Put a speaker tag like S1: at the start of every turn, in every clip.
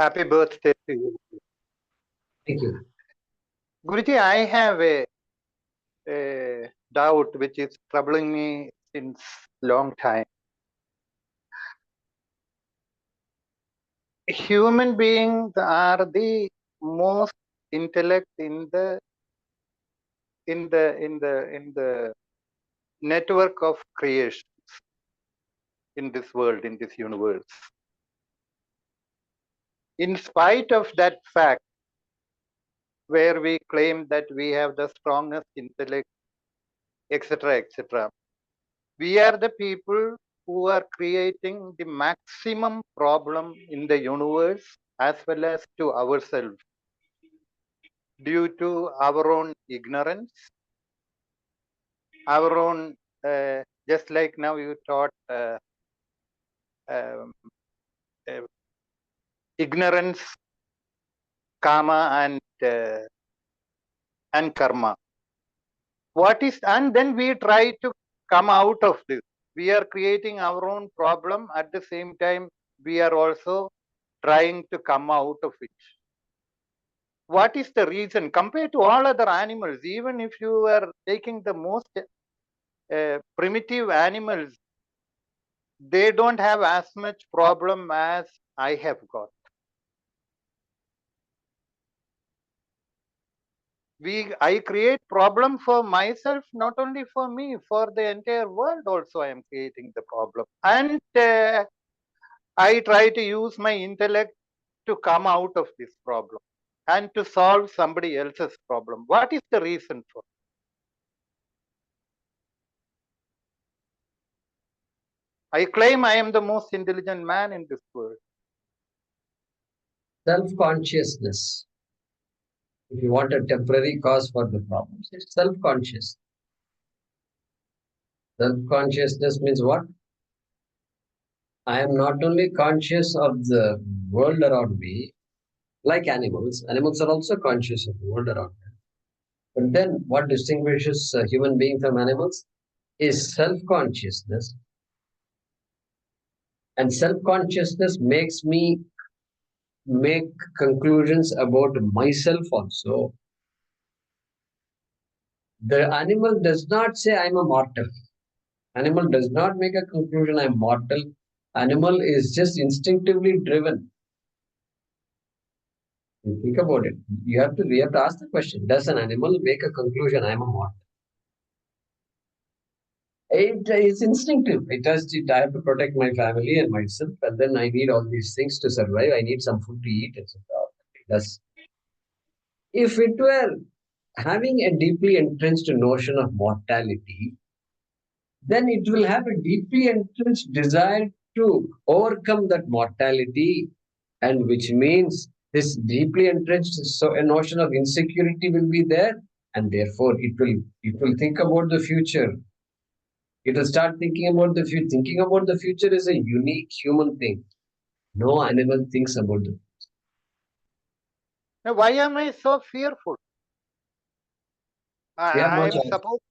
S1: Happy birthday to you.
S2: Thank you.
S1: Guruji, I have a doubt which is troubling me since long time. Human beings are the most intellect in the network of creation in this world, in this universe. In spite of that fact, where we claim that we have the strongest intellect, etc., etc., we are the people who are creating the maximum problem in the universe as well as to ourselves due to our own ignorance, our own, just like now you taught um, uh, ignorance, karma, and karma. What is, and then we try to come out of this. We are creating our own problem. At the same time, we are also trying to come out of it. What is the reason compared to all other animals? Even if you are taking the most primitive animals, they don't have as much problem as I have got. I create problem for myself, not only for me, for the entire world also I am creating the problem. And I try to use my intellect to come out of this problem and to solve somebody else's problem. What is the reason for? I claim I am the most intelligent man in this world.
S2: Self-consciousness. If you want a temporary cause for the problems, it's self-conscious. Self-consciousness means what? I am not only conscious of the world around me, like animals. Animals are also conscious of the world around them. But then what distinguishes a human being from animals is self-consciousness. And self-consciousness makes me make conclusions about myself also. The animal does not say I'm a mortal. Animal does not make a conclusion I'm mortal. Animal is just instinctively driven. You think about it. We have to ask the question, does an animal make a conclusion I'm a mortal? It is instinctive. I have to protect my family and myself, and then I need all these things to survive. I need some food to eat, etc. Thus, if it were having a deeply entrenched notion of mortality, then it will have a deeply entrenched desire to overcome that mortality, and which means this deeply entrenched so a notion of insecurity will be there, and therefore it will think about the future. It will start thinking about the future. Thinking about the future is a unique human thing. No animal thinks about the future.
S1: Now, why am I so fearful?
S2: You have no
S1: I am
S2: choice.
S1: supposed.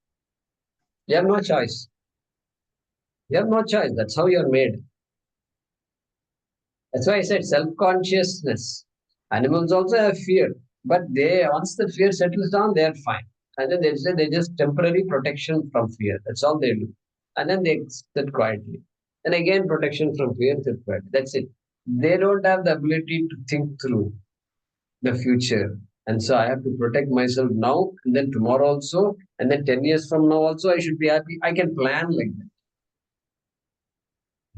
S2: You have no choice. You have no choice. That's how you're made. That's why I said self-consciousness. Animals also have fear, but once the fear settles down, they're fine. And then they just temporary protection from fear. That's all they do. And then they sit quietly. And again, protection from fear, sit quietly. That's it. They don't have the ability to think through the future. And so I have to protect myself now, and then tomorrow also, and then 10 years from now also, I should be happy. I can plan like that.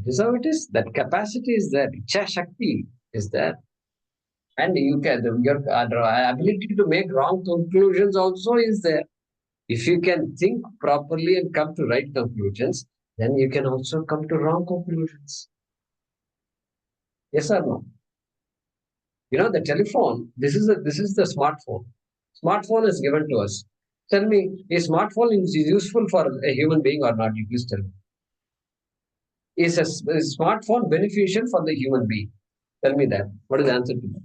S2: This is how it is. That capacity is there. Ichha Shakti is there. And your ability to make wrong conclusions also is there. If you can think properly and come to right conclusions, then you can also come to wrong conclusions. Yes or no? The telephone. This is the smartphone. Smartphone is given to us. Tell me, is smartphone is useful for a human being or not? You please tell me. Is a smartphone beneficial for the human being? Tell me that. What is the answer to that?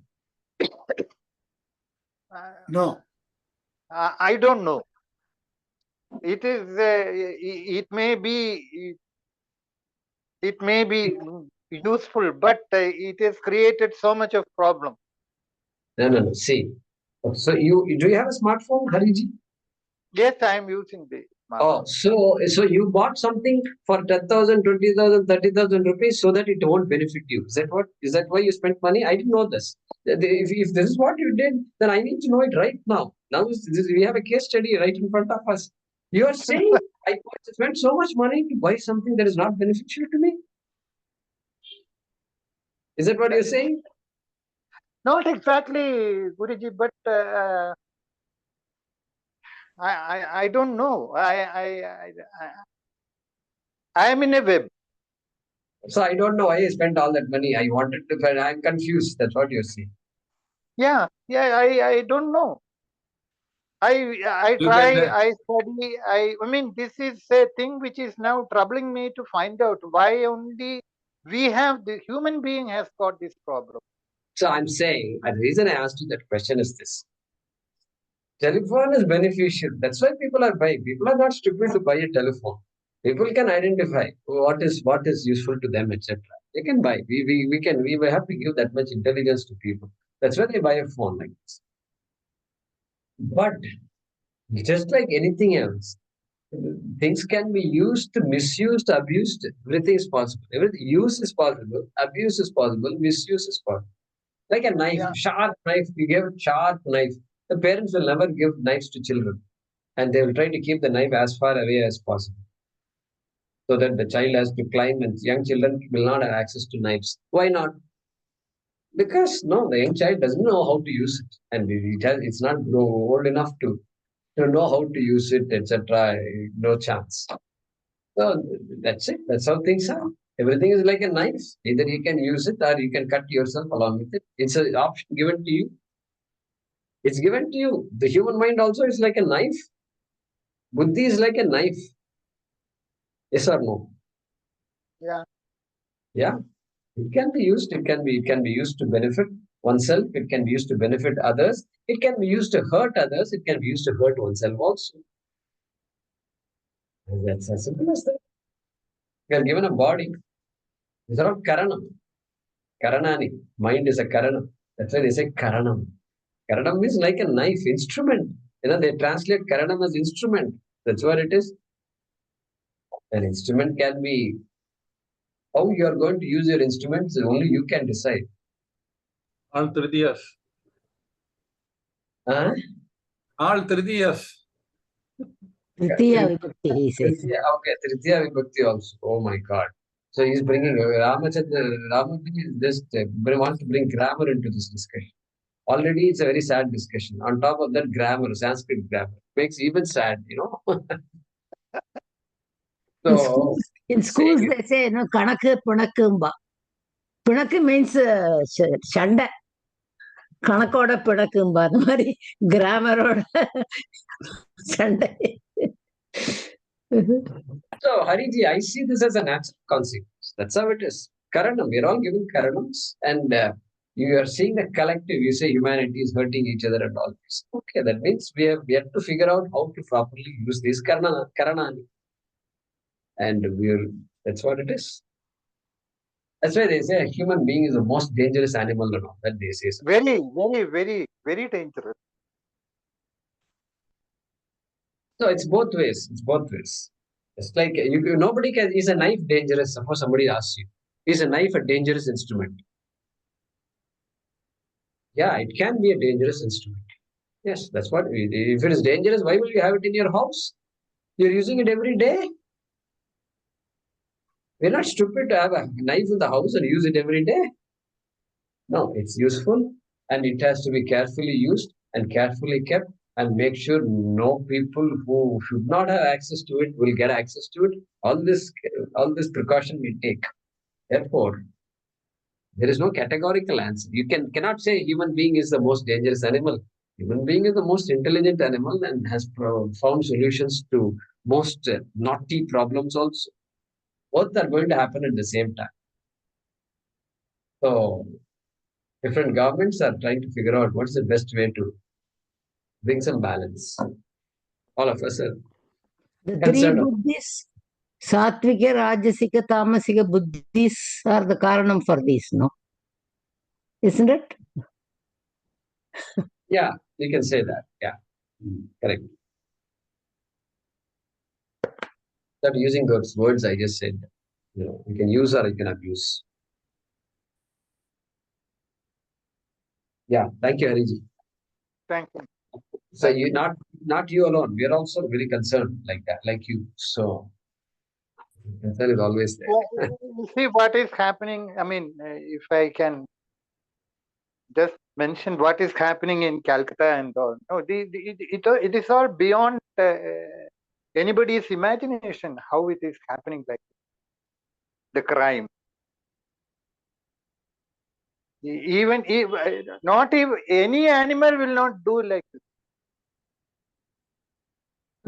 S3: No.
S1: I don't know. It is. It may be. It may be useful, but it has created so much of problem.
S2: No. See. So do you have a smartphone, Hariji?
S1: Yes, I am using the
S2: Oh,
S1: smartphone.
S2: so you bought something for 10,000, 20,000, 30,000 rupees so that it won't benefit you. Is that why you spent money? I didn't know this. If this is what you did, then I need to know it right now. We have a case study right in front of us. You are saying I spent so much money to buy something that is not beneficial to me? Is that what you're saying?
S1: Not exactly, Guruji, but I don't know. I am in a web.
S2: So I don't know why I spent all that money. I wanted to, but I'm confused. That's what you're saying.
S1: Yeah, I don't know. I
S3: You
S1: try,
S3: can,
S1: I study. I mean, this is a thing which is now troubling me to find out why only the human being has got this problem.
S2: So I'm saying, the reason I asked you that question is this. Telephone is beneficial. That's why people are buying. People are not stupid to buy a telephone. People can identify what is useful to them, etc. They can buy. We will have to give that much intelligence to people. That's why they buy a phone like this. But just like anything else, things can be used, misused, abused. Everything is possible. Use is possible, abuse is possible, misuse is possible. Like a knife,
S1: Yeah,
S2: sharp knife. You give sharp knife. The parents will never give knives to children, and they will try to keep the knife as far away as possible, so that the child has to climb, and young children will not have access to knives. Why not? Because no, the young child doesn't know how to use it, and it's not old enough to know how to use it, etc. No chance. So that's it. That's how things are. Everything is like a knife. Either you can use it or you can cut yourself along with it. It's an option given to you. It's given to you. The human mind also is like a knife. Buddhi is like a knife. Yes or no?
S1: yeah,
S2: Yeah. It can be used. It can be used to benefit oneself. It can be used to benefit others. It can be used to hurt others. It can be used to hurt oneself also. And that's as simple as that. We are given a body. These are all karanam. Karanani. Mind is a karanam. That's why they say karanam. Karanam is like a knife, instrument. They translate karanam as instrument. That's what it is. An instrument can be how you are going to use your instruments, only you can decide.
S3: all 3 years.
S2: Huh?
S3: All 3 years.
S4: Tritiya Vibhakti, he says.
S2: Okay, Tritiya Vibhakti also. Oh my God. So he's bringing Ramaji is just wants to bring grammar into this discussion. Already it's a very sad discussion. On top of that, grammar, Sanskrit grammar, makes even sad.
S4: In
S2: So,
S4: schools,
S2: saying
S4: they say, Kanakku, Punakkumba. Punakku means Shanda. கணக்கோட பிணக்கும்பா அந்த மாதிரி கிராமரோட சண்டை.
S2: So, Hariji, I see this as a natural consequence. That's how it is. Karanam, we're all given karanams, and you are seeing the collective. You say humanity is hurting each other and all this. Okay, that means we have yet to figure out how to properly use this karanani. And that's what it is. That's why they say a human being is the most dangerous animal and all that they say.
S1: very, very, very, very dangerous.
S2: So it's both ways. It's both ways. It's like nobody can. Is a knife dangerous? Suppose somebody asks you, is a knife a dangerous instrument? Yeah, it can be a dangerous instrument. Yes, that's what. If it is dangerous, why will you have it in your house? You're using it every day. We're not stupid to have a knife in the house and use it every day. No, it's useful and it has to be carefully used and carefully kept, and make sure no people who should not have access to it will get access to it. All this precaution we take. Therefore, there is no categorical answer. You cannot say human being is the most dangerous animal. Human being is the most intelligent animal and has found solutions to most naughty problems also. Both are going to happen at the same time. So different governments are trying to figure out what's the best way to bring some balance. All of us are
S4: The three
S2: concerned.
S4: Buddhis, Satvika, Rajasika, Tamasika buddhis are the karanam for this, no? Isn't it?
S2: Yeah, you can say that. Yeah, correct. Not using those words I just said. You can use or you can abuse. Yeah, thank you, Hariji.
S1: Thank you.
S2: So you not you alone. We are also very concerned like that, like you. So concern is always there.
S1: Well, see what is happening. I mean, if I can just mention what is happening in Calcutta and all. No, it is all beyond anybody's imagination how it is happening, like the crime. Even not even any animal will not do like this.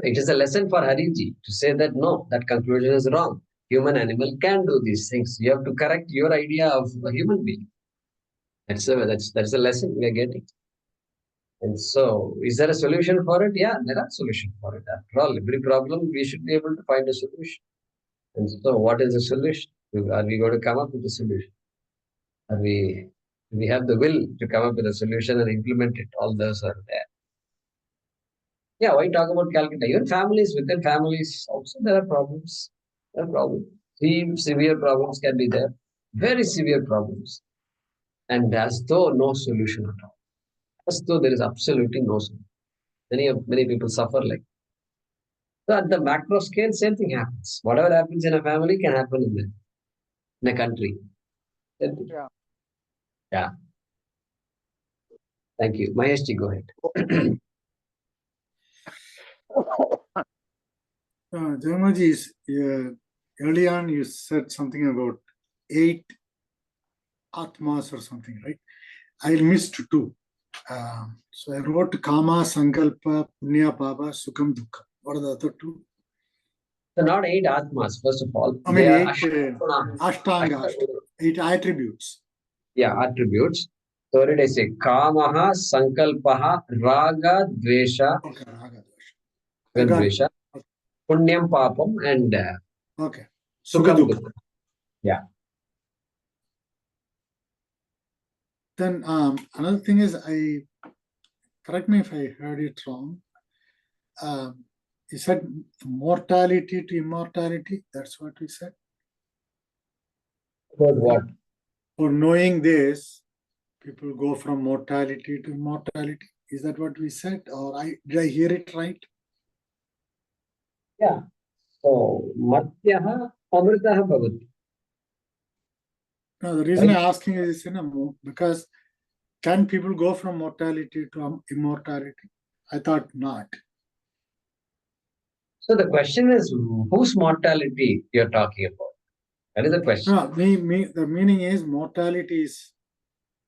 S2: It is a lesson for Hariji to say that no, that conclusion is wrong. Human animal can do these things. You have to correct your idea of a human being. That's a lesson we are getting. And so, is there a solution for it? Yeah, there are solutions for it. After all, every problem we should be able to find a solution. And so, what is the solution? Are we going to come up with a solution? Are we have the will to come up with a solution and implement it? All those are there. Yeah, why talk about Calcutta? Even families, within families, also there are problems. There are problems. Severe problems can be there. Very severe problems. And as though no solution at all. As though there is absolutely no solution. Many people suffer like. So at the macro scale, same thing happens. Whatever happens in a family can happen in a country.
S1: Yeah.
S2: Yeah. Thank you. Maheshji, go ahead.
S5: Jamaji, early on you said something about 8 Atmas or something, right? I missed 2. So I wrote Kama, Sankalpa, Punya, Papa, Sukham, Dukkha. What are the other 2?
S2: So not 8 Atmas, first of all.
S5: I mean,
S2: They are
S5: 8 Ashtanga, 8 attributes.
S2: Yeah, attributes. So what did I say? Kamaha, Sankalpaha, Raga, Dvesha,
S5: Okay, Raga, Dvesha.
S2: Dvesha, Punyam, Papam, and
S5: Okay.
S2: Sukham,
S5: Sukha,
S2: Dukkha. Yeah.
S5: Then another thing is, correct me if I heard it wrong. You said mortality to immortality. That's what we said.
S2: About what?
S5: For knowing this, people go from mortality to immortality. Is that what we said? Or did I hear it right?
S2: Yeah. So Matyaha, Amritaha Bhavati.
S5: No, the reason I'm asking is because can people go from mortality to immortality? I thought not.
S2: So the question is, whose mortality you're talking about? That is the question.
S5: No, the meaning is mortality is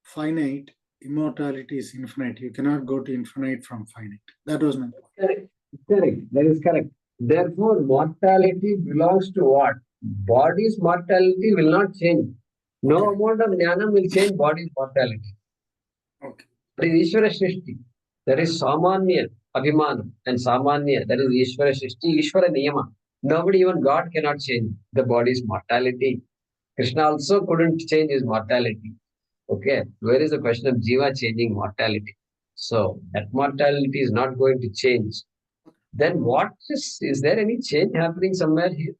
S5: finite, immortality is infinite. You cannot go to infinite from finite. That was my point.
S2: Correct. Correct. That is correct. Therefore, mortality belongs to what? Body's mortality will not change. No amount of jnanam will change body's mortality.
S5: Okay.
S2: That is Ishvara Srishti. That is Samanya Abhimanam and Samanya. That is Ishvara Srishti, Ishvara Niyama. Nobody, even God, cannot change the body's mortality. Krishna also couldn't change his mortality. Okay. Where is the question of Jiva changing mortality? So that mortality is not going to change. Then what is there any change happening somewhere here?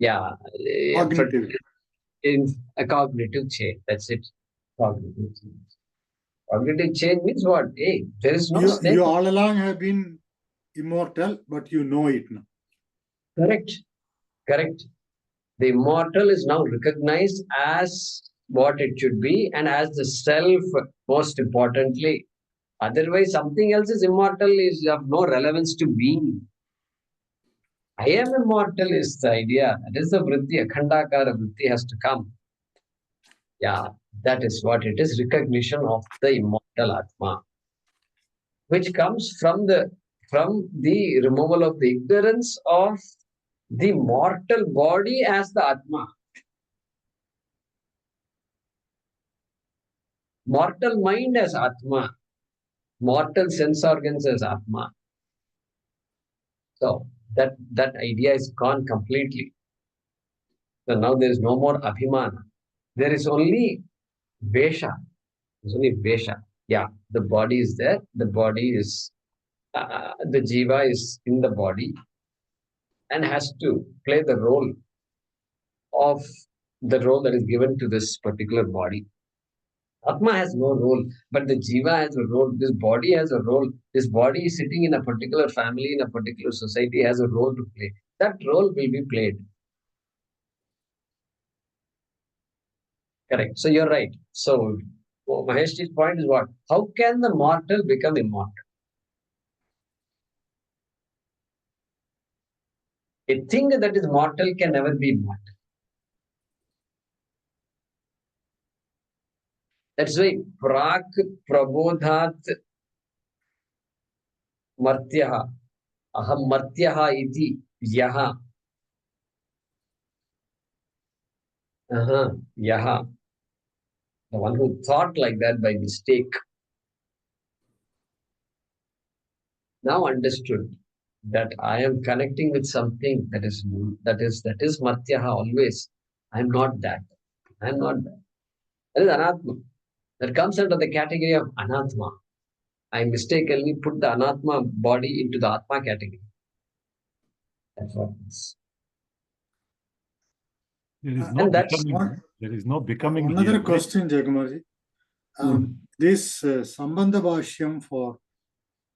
S2: Yeah.
S5: Cognitive.
S2: In a cognitive change. That's it. Cognitive change. Cognitive change means what? Hey, there is no snake.
S5: You all along have been immortal, but you know it now.
S2: Correct. Correct. The immortal is now recognized as what it should be and as the self, most importantly. Otherwise, something else is immortal is of no relevance to being. I am immortal is the idea. That is the vritti, akhandakara vritti has to come. Yeah, that is what it is. Recognition of the immortal Atma, which comes from the removal of the ignorance of the mortal body as the Atma. Mortal mind as Atma. Mortal sense organs as Atma. So that idea is gone completely. So now there is no more abhimana. There is only vesha. There's only vesha. Yeah, the body is there. The body is, the jiva is in the body and has to play the role of the role that is given to this particular body. Atma has no role, but the jiva has a role. This body has a role. This body sitting in a particular family, in a particular society, has a role to play. That role will be played. Correct. So you're right. So Maheshji's point is what? How can the mortal become immortal? A thing that is mortal can never be immortal. That's why Prak Prabodhat Martyaha Aham Martyaha iti Yaha. Yaha. The one who thought like that by mistake now understood that I am connecting with something that is Martyaha always. I'm not that. I'm not that. That is Anatma. That comes under the category of Anatma. I mistakenly put the Anatma body into the Atma category. That's what it is.
S6: There is no
S2: And that's
S6: becoming. There is no becoming.
S5: Another
S6: here,
S5: question, Jagamarji. This Sambandha Bhaashyam for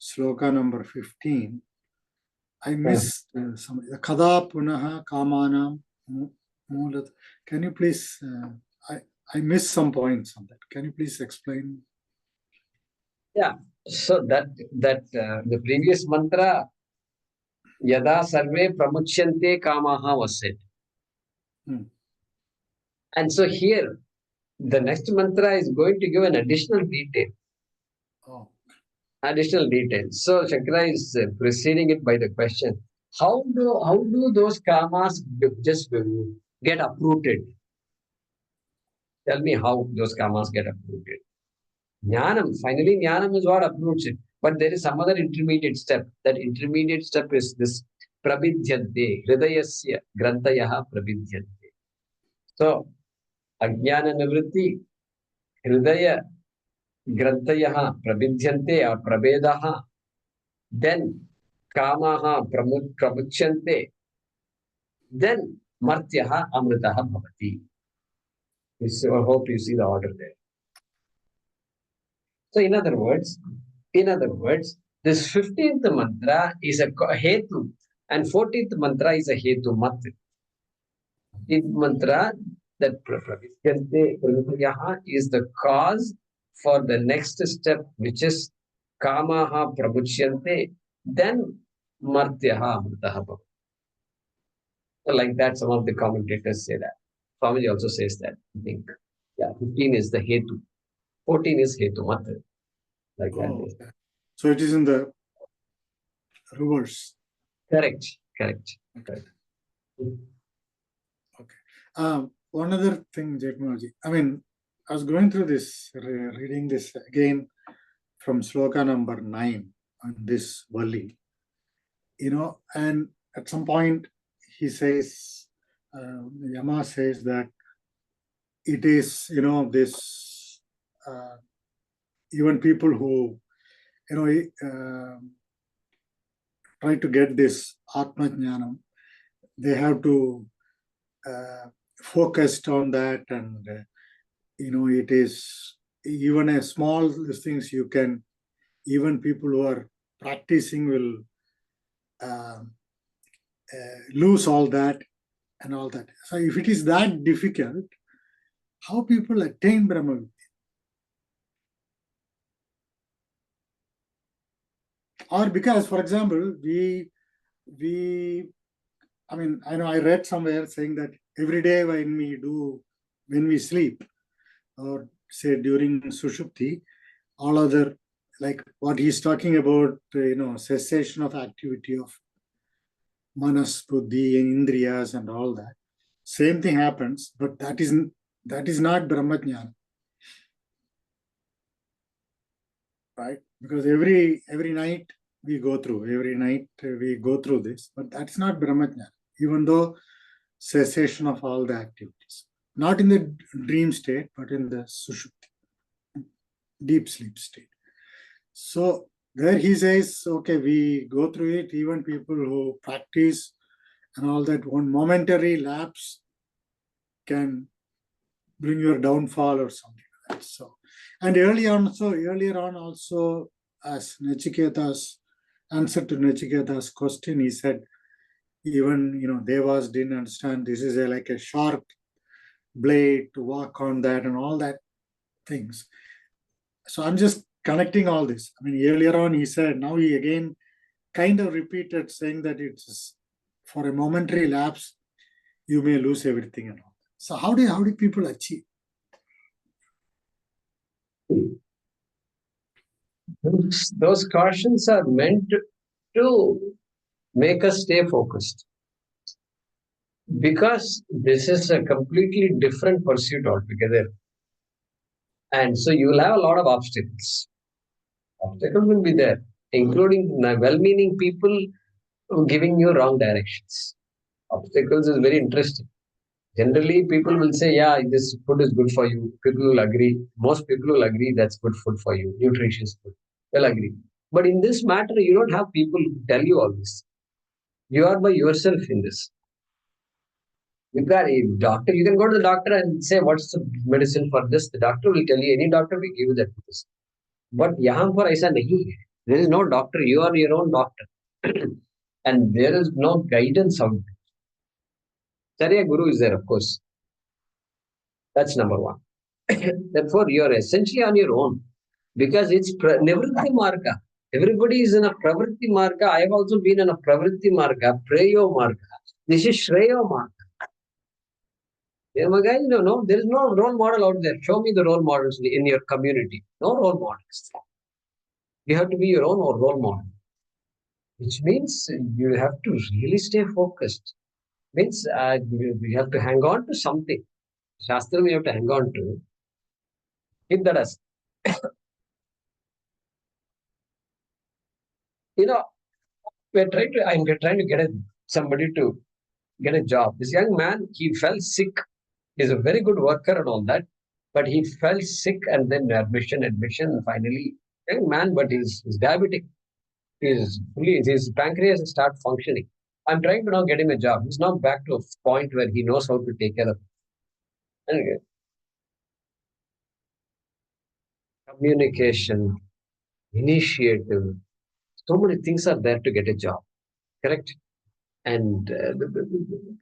S5: sloka number 15, I missed some. Kada punaha kamanam mulat. Can you please? I missed some points on that. Can you please explain?
S2: Yeah. So that the previous mantra, Yada Sarve Pramuchyante Kamaha was said. And so here, the next mantra is going to give an additional detail.
S5: Oh.
S2: Additional details. So Shankara is preceding it by the question: How do those kamas just get uprooted? Tell me how those kamas get uprooted. Jnanam. Finally, jnanam is what uproots it. But there is some other intermediate step. That intermediate step is this prabidhyante, hridayasya grantayaha prabidhyante. So, ajnana nivritti, hridaya grantayaha prabidhyante or prabedaha, then kamaha pramuchyante, then martyaha amritaha bhavati. I hope you see the order there. So in other words, this 15th mantra is a hetu and 14th mantra is a hetu mat. 15th mantra, that is the cause for the next step, which is kamaha pramuchyante, then martyaha amritaha bhavati. So like that, some of the commentators say that. Swamiji also says that, I think. Yeah, 15 is the hetu. 14 is hetu mat. Like that.
S5: Okay. So it is in the reverse.
S2: Correct.
S5: Okay. One other thing, Jagmarji. I mean, I was going through this, reading this again from sloka number 9 on this Valli. And at some point he says, Yama says that it is, this, even people who, try to get this Atma Jnanam, they have to focus on that, and it is even a small things you can, even people who are practicing will lose all that and all that. So if it is that difficult, how people attain Brahma Vidya? Or because, for example, I mean, I know I read somewhere saying that every day when we sleep, or say during Sushupti, all other, like what he's talking about, cessation of activity of manas, buddhi, and indriyas and all that. Same thing happens, but that is not Brahmajnana. Right? Because every night we go through every night. We go through this, but that's not Brahmajnana. Even though cessation of all the activities, not in the dream state, but in the sushupti, deep sleep state. So there he says, okay, we go through it. Even people who practice and all that, one momentary lapse can bring your downfall or something like that. So, and earlier on also, as Nachiketa's answer to Nachiketa's question, he said, even Devas didn't understand this is like a sharp blade to walk on that and all that things. So I'm just connecting all this. I mean, earlier on he said, now he again kind of repeated saying that it's for a momentary lapse, you may lose everything and all. So how do people achieve?
S2: Those cautions are meant to make us stay focused. Because this is a completely different pursuit altogether. And so you will have a lot of obstacles. Obstacles will be there, including well-meaning people giving you wrong directions. Obstacles is very interesting. Generally, people will say, yeah, this food is good for you. People will agree. Most people will agree that's good food for you, nutritious food. They'll agree. But in this matter, you don't have people who tell you all this. You are by yourself in this. You got a doctor, you can go to the doctor and say, what's the medicine for this? The doctor will tell you, any doctor will give you that medicine. But yahan par aisa nahi hai. There is no doctor, you are your own doctor. And there is no guidance out there. Charya Guru is there, of course. That's number one. Therefore, you are essentially on your own. Because it's Nivritti Marga. Everybody is in a Pravritti Marga. I have also been in a Pravritti Marga, Preyo Marga. This is Shreyo Marga. No, there is no role model out there. Show me the role models in your community. No role models. You have to be your own role model. Which means you have to really stay focused. Means you have to hang on to something. Shastra you have to hang on to. Keep that as. I'm trying to get somebody to get a job. This young man, he fell sick. He's a very good worker and all that, but he fell sick and then admission, finally, young man, but he's diabetic. His pancreas start functioning. I'm trying to now get him a job. He's now back to a point where he knows how to take care of it. Anyway, communication, initiative, so many things are there to get a job, correct? And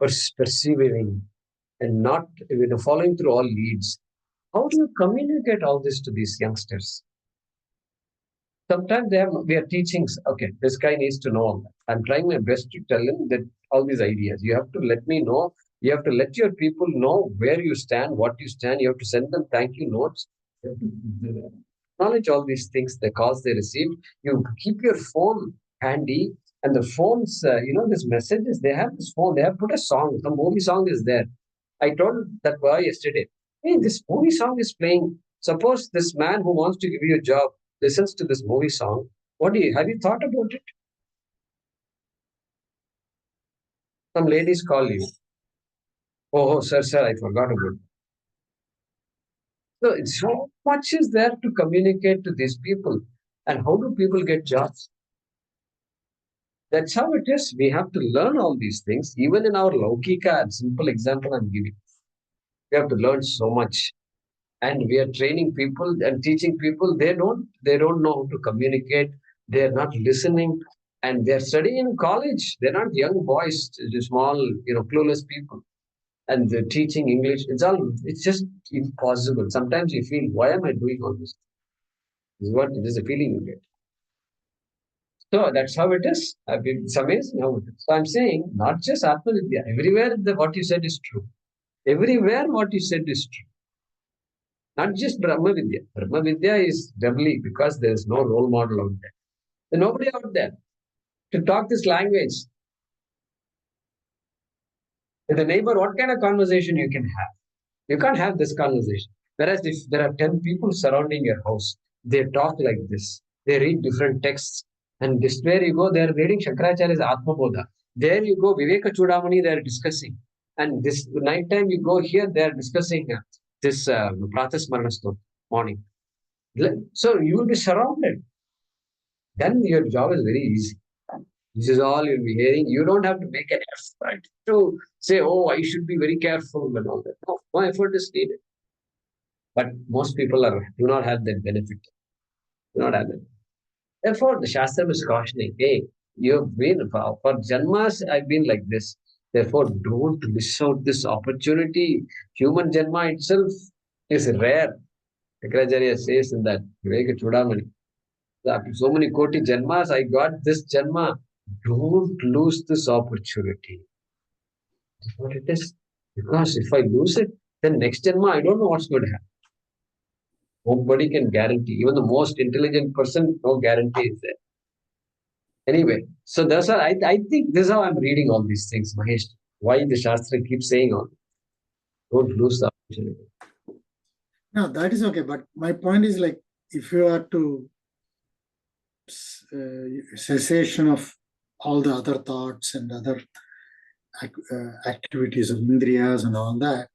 S2: persevering and not following through all leads. How do you communicate all this to these youngsters? Sometimes we are teaching, okay, this guy needs to know all that. I'm trying my best to tell him that all these ideas. You have to let me know. You have to let your people know where you stand, what you stand. You have to send them thank you notes. You have to acknowledge all these things, the calls they received. You keep your phone handy. And the phones, these messages, they have this phone. They have put a song. Some movie song is there. I told that boy yesterday, hey, this movie song is playing. Suppose this man who wants to give you a job listens to this movie song. Have you thought about it? Some ladies call you. Oh, sir, I forgot about it. So much is there to communicate to these people. And how do people get jobs? That's how it is. We have to learn all these things. Even in our Laukika, simple example I'm giving. We have to learn so much. And we are training people and teaching people. They don't know how to communicate. They're not listening. And they're studying in college. They're not young boys, small, clueless people. And they're teaching English. It's just impossible. Sometimes you feel, why am I doing all this? This is a feeling you get. So that's how it is. It's amazing how it is. So I'm saying, not just Atma Vidya. Everywhere what you said is true. Everywhere what you said is true. Not just Brahma Vidya. Brahma Vidya is doubly because there is no role model out there. There's nobody out there to talk this language. With a neighbor, what kind of conversation you can have? You can't have this conversation. Whereas if there are 10 people surrounding your house, they talk like this. They read different texts. And this where you go, they are reading Shankaracharya's Atma Bodha. There you go, Viveka Chudamani, they are discussing. And this night time you go here, they are discussing this Pratasmarana Stotram, morning. So you will be surrounded. Then your job is very easy. This is all you'll be hearing. You don't have to make an effort to say, oh, I should be very careful and all that. No effort is needed. But most people do not have that benefit. Do not have it. Therefore, the Shastra is cautioning, hey, you've been, for Janmas, I've been like this. Therefore, don't miss out this opportunity. Human Janma itself is rare. Shankaracharya says in that Viveka Chudamani, after so many koti Janmas, I got this Janma. Don't lose this opportunity. That's what it is. Because if I lose it, then next Janma, I don't know what's going to happen. Nobody can guarantee. Even the most intelligent person, no guarantee is there. Anyway, so that's why I think this is how I'm reading all these things, Mahesh. Why the Shastra keeps saying all. Don't lose the opportunity.
S5: No, that is okay. But my point is like, if you are to cessation of all the other thoughts and other activities of indriyas and all that,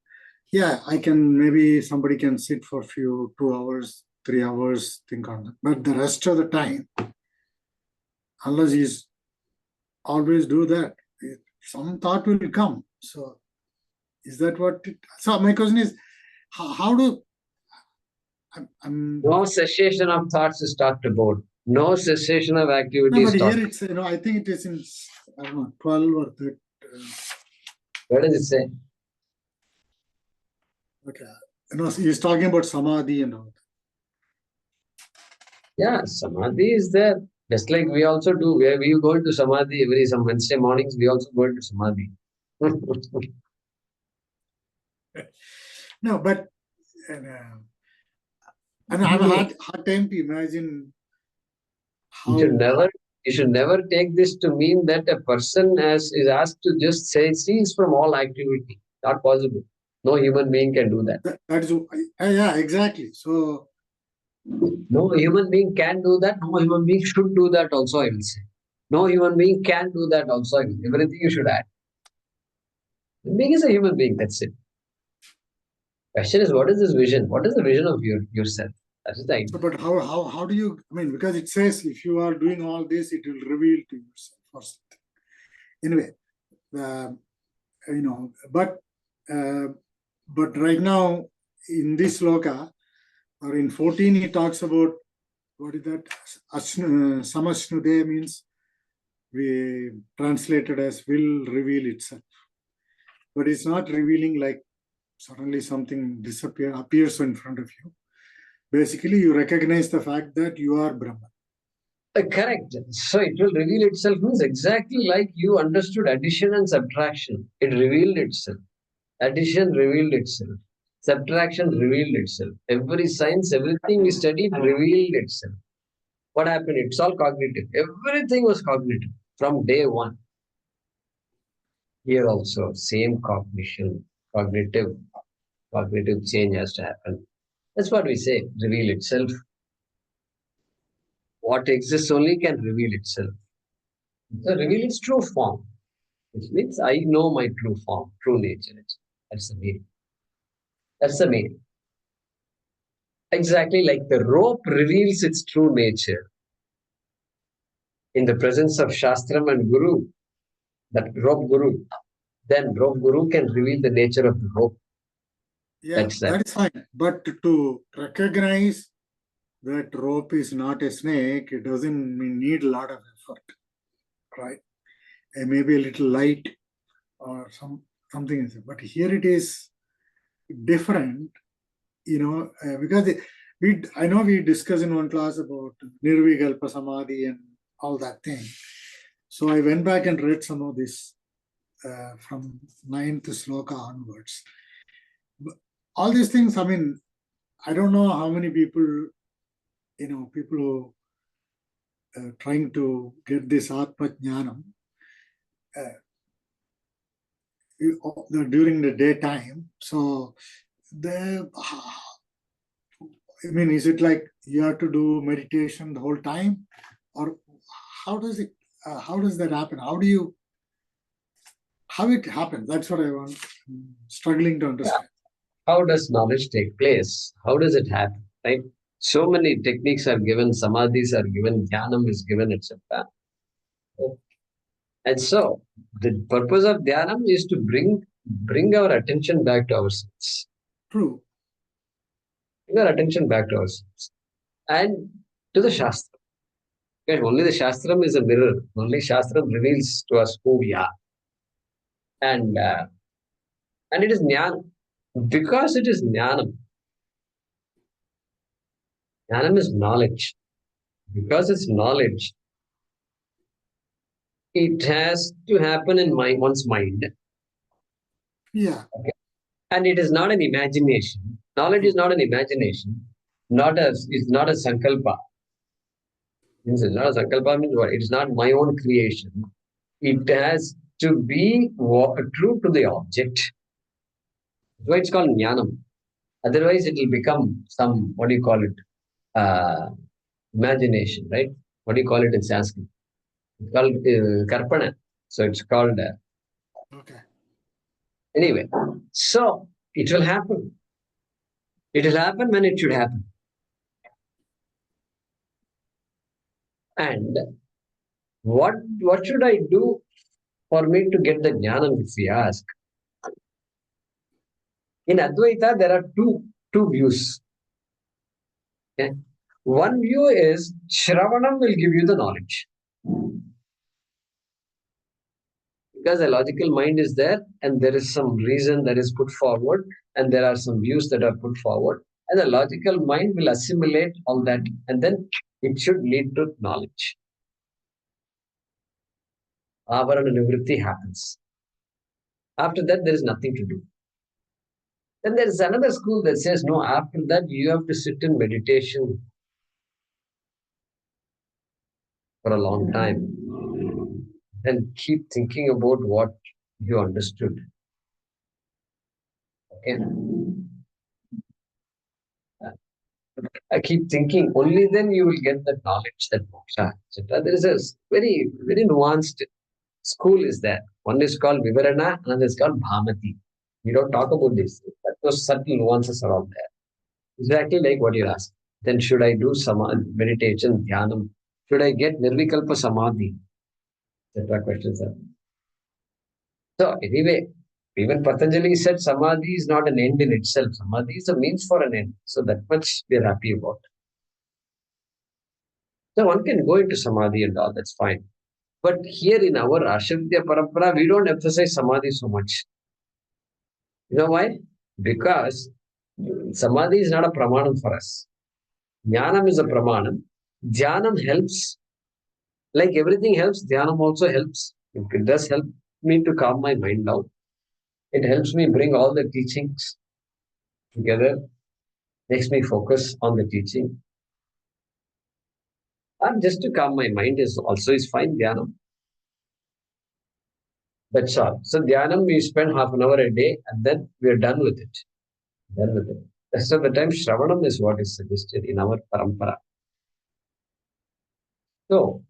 S5: yeah, I can, maybe somebody can sit for 2 hours, 3 hours, think on that. But the rest of the time, unless he's always do that, some thought will come. So is that what so my question is, how do
S2: no cessation of thoughts is talked about. No cessation of activity
S5: no,
S2: is
S5: but
S2: talked.
S5: here it's, I think it is in, I don't know, 12 or 13.
S2: What does it say?
S5: Okay. He's talking about samadhi and all.
S2: Yeah, samadhi is there. Just like we also do. Where we go into samadhi some Wednesday mornings, we also go into samadhi.
S5: No, but I have a hard time to imagine how.
S2: You should never take this to mean that a person is asked to just cease from all activity. Not possible. No human being can do that.
S5: That is, yeah, exactly. So
S2: no human being can do that. No human being should do that also, I will say. No human being can do that also. Everything you should add. Human being is a human being. That's it. Question is, what is this vision? What is the vision of yourself? That is the idea.
S5: But how do you, I mean, because it says if you are doing all this, it will reveal to yourself or something. Anyway, but right now in this sloka or in 14, he talks about, what is that? Samashnude means we translated as will reveal itself. But it's not revealing like suddenly something appears in front of you. Basically, you recognize the fact that you are Brahman.
S2: Correct. So it will reveal itself means exactly like you understood addition and subtraction. It revealed itself. Addition revealed itself. Subtraction revealed itself. Every science, everything we studied revealed itself. What happened? It's all cognitive. Everything was cognitive from day one. Here also, same cognition, cognitive change has to happen. That's what we say, reveal itself. What exists only can reveal itself. So reveal its true form, which means I know my true form, true nature. That's the meaning. That's the meaning. Exactly like the rope reveals its true nature. In the presence of Shastram and Guru, that rope Guru, then rope Guru can reveal the nature of the rope.
S5: Yeah, that is fine. But to recognize that rope is not a snake, it doesn't need a lot of effort, right? Maybe a little light or something. But here it is different, because I know we discussed in one class about Nirvikalpa Samadhi and all that thing. So I went back and read some of this from 9th sloka onwards. But all these things, I mean, I don't know how many people, people who trying to get this Atma Jnanam during the daytime. So is it like you have to do meditation the whole time, or how does that happen? How it happens? That's what I'm struggling to understand.
S2: How does knowledge take place? How does it happen? Right? So many techniques are given, samadhis are given, dhyanam is given, etc. And so the purpose of dhyanam is to bring our attention back to ourselves.
S5: True.
S2: Bring our attention back to ourselves. And to the Shastra. Okay, only the Shastram is a mirror. Only Shastram reveals to us who we are. And it is jnana. Because it is jnanam. Jnanam is knowledge. Because it's knowledge, it has to happen in one's mind.
S5: Yeah.
S2: Okay. And it is not an imagination. Knowledge is not an imagination. It's not a sankalpa. It's not a sankalpa means what? It is not my own creation. It has to be true to the object. That's why it's called jnanam. Otherwise, it will become some, what do you call it? Imagination, right? What do you call it in Sanskrit? It's called karpana. So it's called.
S5: Okay.
S2: Anyway, so it will happen. It will happen when it should happen. And what should I do for me to get the jnanam, if we ask? In Advaita, there are two views. Okay? One view is Shravanam will give you the knowledge. Because a logical mind is there, and there is some reason that is put forward, and there are some views that are put forward, and the logical mind will assimilate all that, and then it should lead to knowledge. Avarana nivritti happens. After that, there is nothing to do. Then there is another school that says, no, after that, you have to sit in meditation for a long time and keep thinking about what you understood. Okay? I keep thinking, only then you will get the knowledge that moksha, etc. There is a very, very nuanced school is there. One is called Vivarana, another is called Bhamati. We don't talk about this. Those subtle nuances are all there. Exactly like what you asked. Then should I do some meditation, dhyanam? Should I get nirvikalpa samadhi? Etc. questions are. So anyway, even Patanjali said samadhi is not an end in itself. Samadhi is a means for an end. So that much we are happy about. So one can go into samadhi and all, that's fine. But here in our Ashavidya Parampara, we don't emphasize samadhi so much. You know why? Because samadhi is not a pramanam for us. Jnanam is a pramanam. Dhyanam helps. Like everything helps, dhyanam also helps. It does help me to calm my mind down. It helps me bring all the teachings together, makes me focus on the teaching. And just to calm my mind is fine, dhyanam. That's all. So dhyanam, we spend half an hour a day and then we are done with it. Done with it. Rest of the time, Shravanam is what is suggested in our parampara. So,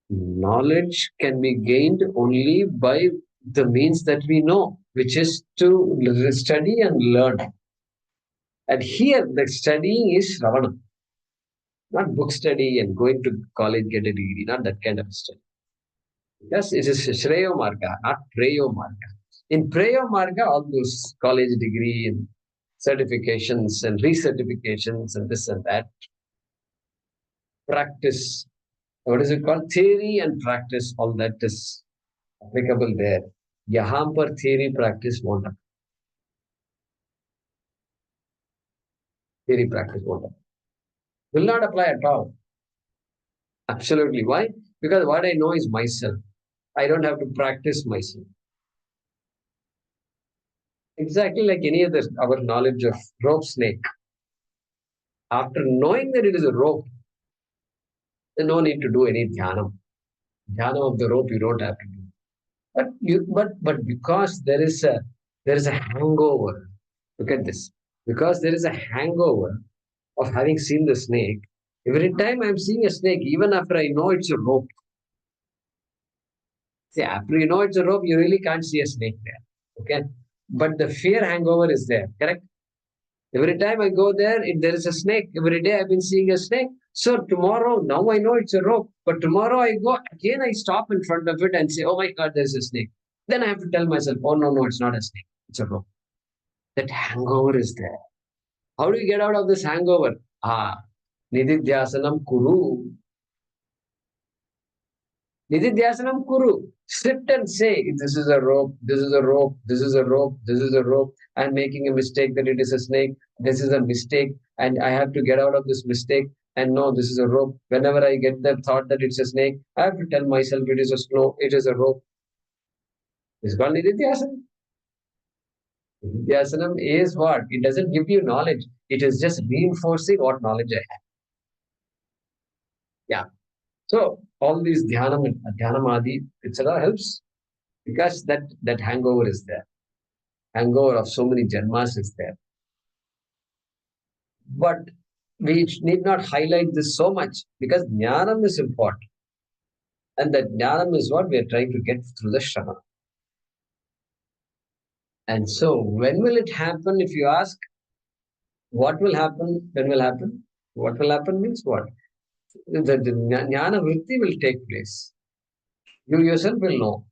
S2: knowledge can be gained only by the means that we know, which is to study and learn. And here, the studying is Shravanam. Not book study and going to college, get a degree, not that kind of study. Yes, it is Shreyo Marga, not Preyo Marga. In Preyo Marga, all those college degree and certifications and recertifications and this and that, practice, what is it called? Theory and practice, all that is applicable there. Yahan par theory practice won't apply. Theory practice won't apply. Will not apply at all. Absolutely. Why? Because what I know is myself. I don't have to practice myself. Exactly like any other, our knowledge of rope snake. After knowing that it is a rope, there's no need to do any dhyanam. Dhyanam of the rope you don't have to do. But because there is a hangover. Look at this. Because there is a hangover of having seen the snake. Every time I'm seeing a snake, even after I know it's a rope, See, after you know it's a rope, you really can't see a snake there. Okay? But the fear hangover is there, correct? Every time I go there, if there is a snake, every day I've been seeing a snake. So tomorrow, now I know it's a rope, but tomorrow I go again, I stop in front of it and say, oh my God, there's a snake. Then I have to tell myself, oh no, no, it's not a snake, it's a rope. That hangover is there. How do you get out of this hangover? Nididhyasanam kuru. Nididhyasanam kuru. Sit and say, this is a rope, this is a rope, this is a rope, this is a rope. I'm making a mistake that it is a snake. This is a mistake, and I have to get out of this mistake. And no, this is a rope. Whenever I get the thought that it's a snake, I have to tell myself it is a snow, it is a rope. It's called Nididhyasanam. Nididhyasanam is what? It doesn't give you knowledge. It is just reinforcing what knowledge I have. Yeah. So all these dhyanamadi, etc. helps because that hangover is there. Hangover of so many janmas is there. But we need not highlight this so much because jnanam is important. And that jnanam is what we are trying to get through the shravana. And so when will it happen? If you ask, what will happen? When will happen? What will happen means what? The jnana vritti will take place. You yourself will know.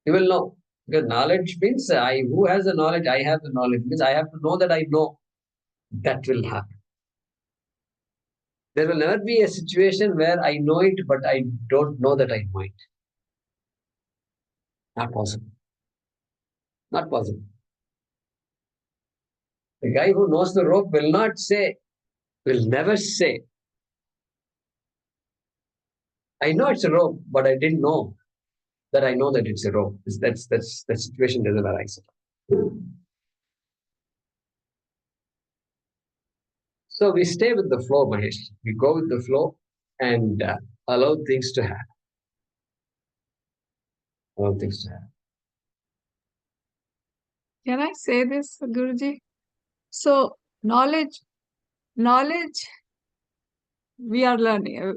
S2: You will know. Because knowledge means who has the knowledge? I have the knowledge. Means I have to know that I know. That will happen. There will never be a situation where I know it, but I don't know that I know it. Not possible. Not possible. The guy who knows the rope will not say, will never say, I know it's a rope, but I didn't know that I know that it's a rope. That situation doesn't arise. So we stay with the flow, Mahesh. We go with the flow and allow things to happen. Allow things to happen.
S7: Can I say this, Guruji? So knowledge, we are learning,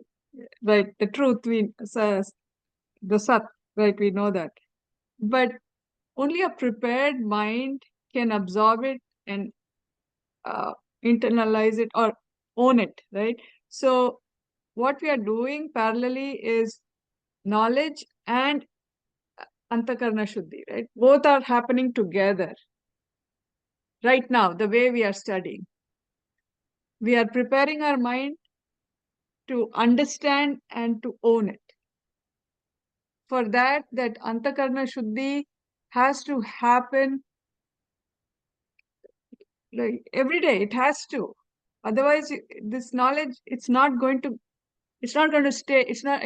S7: right? The truth, the Sat, right? We know that. But only a prepared mind can absorb it and internalize it or own it, right? So what we are doing parallelly is knowledge and Antakarna Shuddhi, right? Both are happening together right now, the way we are studying. We are preparing our mind to understand and to own it. For that Antakarna Shuddhi has to happen like every day. It has to. Otherwise, this knowledge, it's not going to stay. It's not,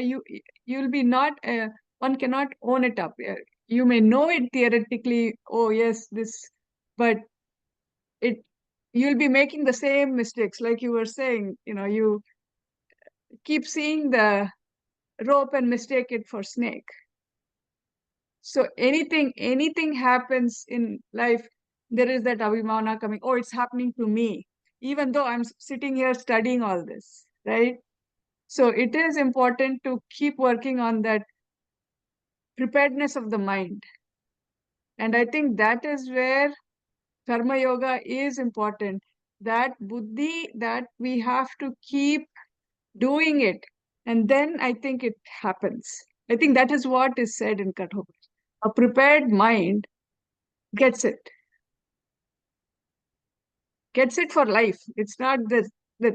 S7: you'll be not, one cannot own it up. You may know it theoretically, oh yes, but you'll be making the same mistakes. Like you were saying, you keep seeing the rope and mistake it for snake. So anything happens in life, there is that abhimana coming, oh, it's happening to me, even though I'm sitting here studying all this, right? So it is important to keep working on that preparedness of the mind. And I think that is where karma yoga is important. That buddhi, that we have to keep doing it. And then I think it happens. I think that is what is said in Kathopanishad. A prepared mind gets it for life. It's not the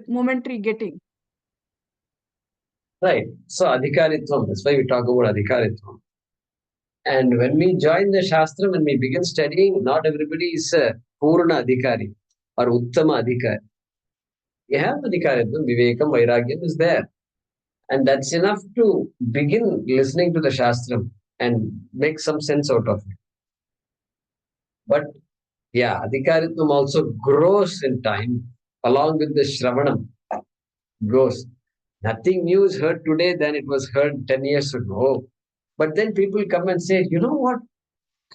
S7: momentary getting.
S2: Right. So adhikaritvam, that's why we talk about adhikaritvam. And when we join the Shastra, when we begin studying, not everybody is a Purna Adhikari or Uttama Adhikari. You have adhikaritvam, Vivekam, Vairagyam is there. And that's enough to begin listening to the Shastra and make some sense out of it. But yeah, adhikaritvam also grows in time along with the Shravanam. Grows. Nothing new is heard today than it was heard 10 years ago. But then people come and say, you know what?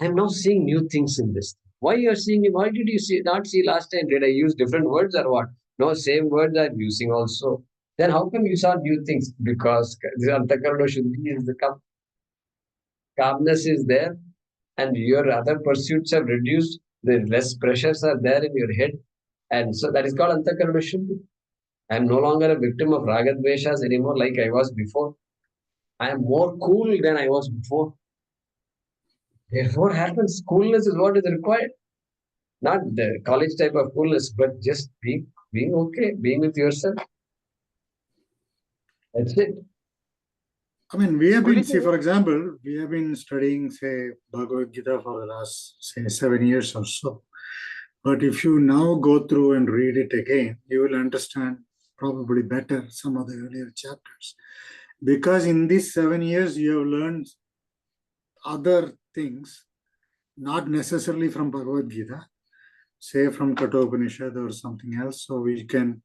S2: I'm now seeing new things in this. Why you are seeing it? Why did you not see last time? Did I use different words or what? No, same words I'm using also. Then how come you saw new things? Because the Antakarana Shuddhi is the come. calmness is there, and your other pursuits have reduced, the less pressures are there in your head. And so that is called Antakarana Shuddhi. I am no longer a victim of ragadveshas anymore like I was before. I am more cool than I was before. Therefore, happens. Coolness is what is required. Not the college type of coolness, but just being okay, being with yourself. That's it.
S5: I mean, we have been,
S1: Guruji,
S5: see, for example, we have been studying, say, Bhagavad Gita for the last, say, 7 years or so. But if you now go through and read it again, you will understand probably better some of the earlier chapters. Because in these 7 years, you have learned other things, not necessarily from Bhagavad Gita, say from Kathopanishad or something else. So we can,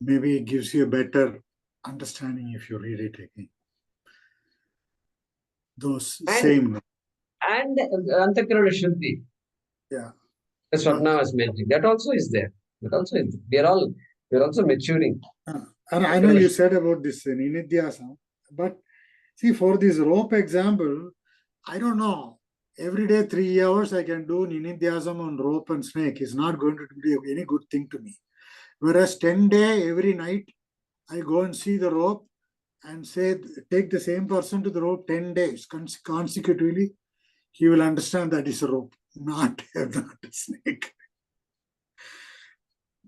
S5: maybe it gives you a better understanding if you read it again. Those same.
S2: And Antakarana Shuddhi.
S5: Yeah.
S2: That's what now is mentioning. That also is there. That also is. We are also maturing.
S5: And I know you said about this Ninidhyasam, but see, for this rope example, I don't know. Every day, 3 hours, I can do Ninidhyasam on rope and snake. It's not going to be any good thing to me. Whereas 10 day, every night, I go and see the rope and say, take the same person to the rope 10 days consecutively, he will understand that is a rope, not a snake.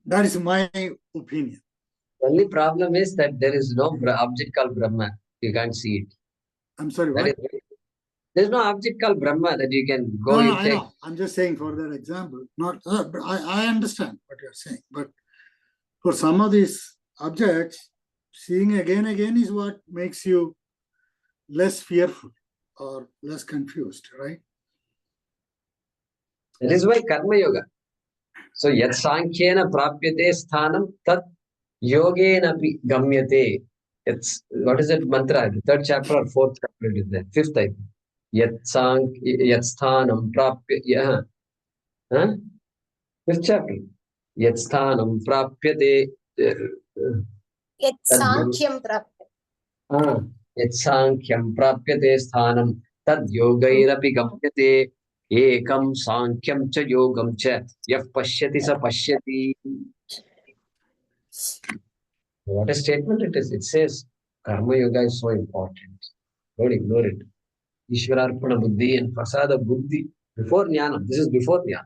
S5: That is my opinion.
S2: The only problem is that there is no object called Brahma. You can't see it.
S5: I'm sorry, what?
S2: There's no object called Brahma that you can go.
S5: No, I know. I'm just saying for that example. Not. I understand what you're saying, but for some of these objects, seeing again is what makes you less fearful or less confused, right?
S2: That is why Karma Yoga. So yat sankhyena prapyate sthanam tat yogena gamyate. It's what is it mantra? The third chapter or fourth chapter is there. Fifth, I think. Yat sthanam prapyate. Huh? Fifth chapter. Yat sthanam prapyate.
S8: Yat sankyam prapyate.
S2: Yat sankyam prapyate sthanam tad yogairapi gamyate. Ekam sankyam cha yogam cha yah pashyati sa pashyati. What a statement it is. It says Karma Yoga is so important. Don't ignore it. Ishwararpana buddhi and prasada buddhi. Before jnana. This is before jnana.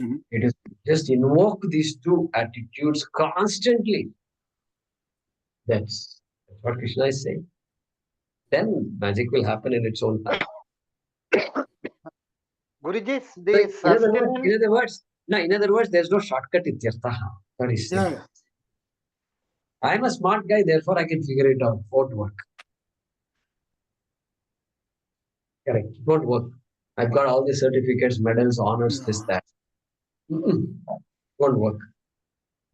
S5: Mm-hmm.
S2: It is just invoke these two attitudes constantly. That's what Krishna is saying. Then magic will happen in its own time.
S1: Guruji,
S2: So
S1: the sustenance.
S2: in other words, there's no shortcut in Tirthaha. That is saying.
S5: Yeah.
S2: I'm a smart guy, therefore I can figure it out. Won't work. Correct. It won't work. I've got all the certificates, medals, honors, this, that. Won't work.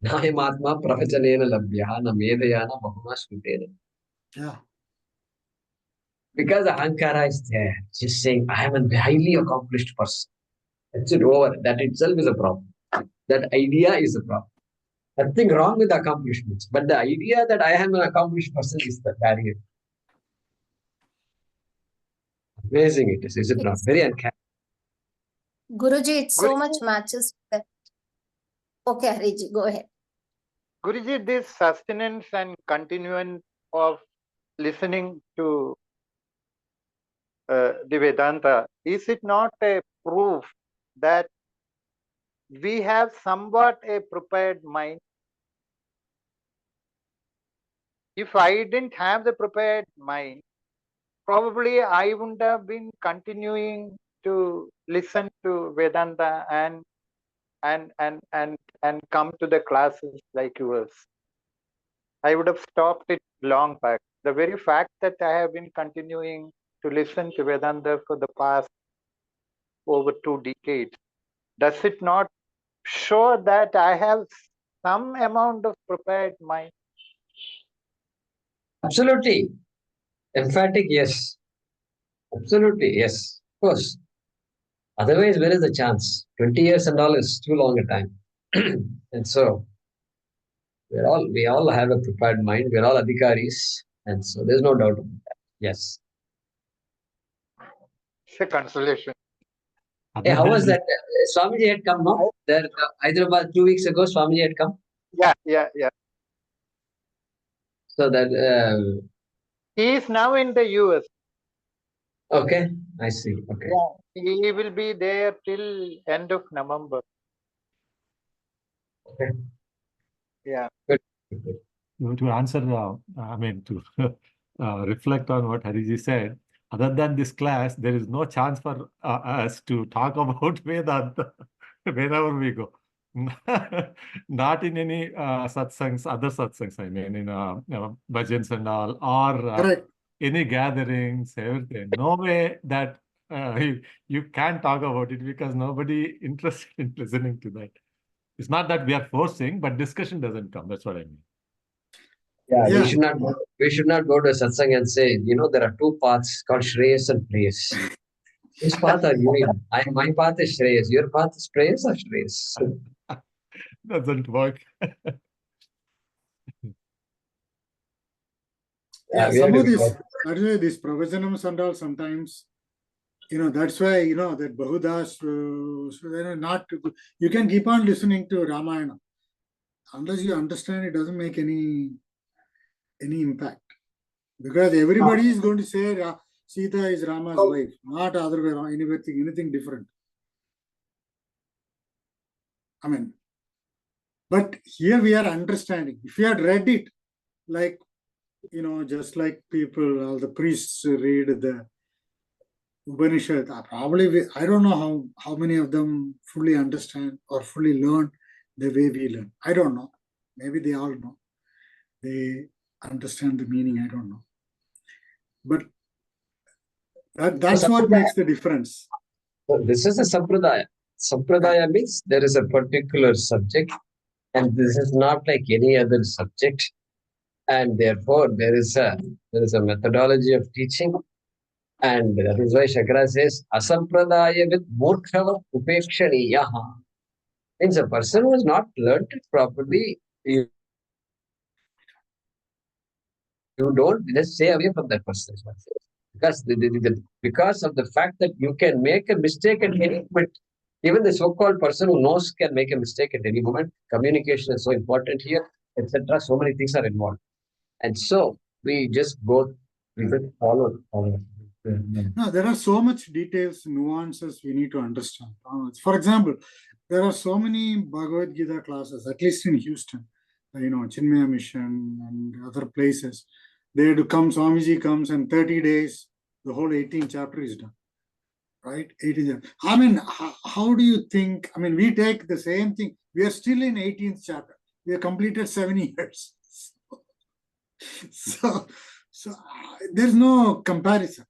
S2: Nahimatma pravachanena labhya na medayana bahuna sutena.
S5: Yeah.
S2: Because Ahankara is there, just saying, I am a highly accomplished person. That's it over. That itself is a problem. That idea is a problem. Nothing wrong with accomplishments. But the idea that I am an accomplished person is the barrier. Amazing it is it not? Very uncanny.
S8: Guruji, it so much matches that. Okay, Hariji, go ahead.
S1: Guruji, this sustenance and continuance of listening to the Vedanta, is it not a proof that we have somewhat a prepared mind? If I didn't have the prepared mind, probably I wouldn't have been continuing to listen to Vedanta and come to the classes like yours. I would have stopped it long back. The very fact that I have been continuing to listen to Vedanta for the past over 2 decades, does it not show that I have some amount of prepared mind?
S2: Absolutely. Emphatic, yes. Absolutely, yes. Of course. Otherwise, where is the chance? 20 years and all is too long a time. And so, we all have a prepared mind. We're all adhikaris. And so, there's no doubt about that. Yes.
S1: It's a consolation.
S2: Hey, how was that? Swamiji had come, no? There, Hyderabad 2 weeks ago, Swamiji had come.
S1: Yeah.
S2: So that,
S1: He is now in the US.
S2: okay, I see. Okay.
S1: Yeah, he will be there till end of November.
S2: Okay.
S1: Yeah.
S2: Good.
S6: To answer, I mean, to reflect on what Hariji said, other than this class, there is no chance for us to talk about Vedanta wherever we go. Not in any satsangs, other satsangs, I mean, in bhajans and all, or
S5: Correct.
S6: any gatherings, everything. No way that you can talk about it because nobody interested in listening to that. It's not that we are forcing, but discussion doesn't come. That's what I mean.
S2: Yeah,
S5: Yeah.
S2: we should not go to satsang and say, there are two paths called Shreyas and Preyas. Which path are you in? My path is Shreyas. Your path is Preyas or Shreyas?
S6: Doesn't work.
S5: Yeah,
S2: we
S5: some
S2: have
S5: of
S2: to be
S5: these,
S2: careful.
S5: actually, these provisionums and all sometimes, that's why, that Bahudas, so they're not, you can keep on listening to Ramayana. Unless you understand, it doesn't make any impact. Because everybody is going to say Sita is Rama's wife, not other way around, anything different. I mean, but here we are understanding. If you had read it, like, just like people, all the priests read the Upanishad, probably I don't know how many of them fully understand or fully learn the way we learn. I don't know. Maybe they all know. They understand the meaning. I don't know. But that's what makes the difference.
S2: So this is a sampradaya. Sampradaya means there is a particular subject, and this is not like any other subject, and therefore there is a methodology of teaching, and that is why Shankara says asampradaya with murkhava upekshaniyaha. Means a person who has not learned it properly, you don't just stay away from that person. Because because of the fact that you can make a mistake at any moment. Even the so-called person who knows can make a mistake at any moment. Communication is so important here, etc. So many things are involved. And so we just follow.
S5: No, there are so much details, nuances we need to understand. For example, there are so many Bhagavad Gita classes, at least in Houston, Chinmaya Mission and other places. They had to come, Swamiji comes, and 30 days, the whole 18th chapter is done. Right? 18th. I mean, how do you think? I mean, we take the same thing. We are still in 18th chapter. We have completed 7 years. So there's no comparison.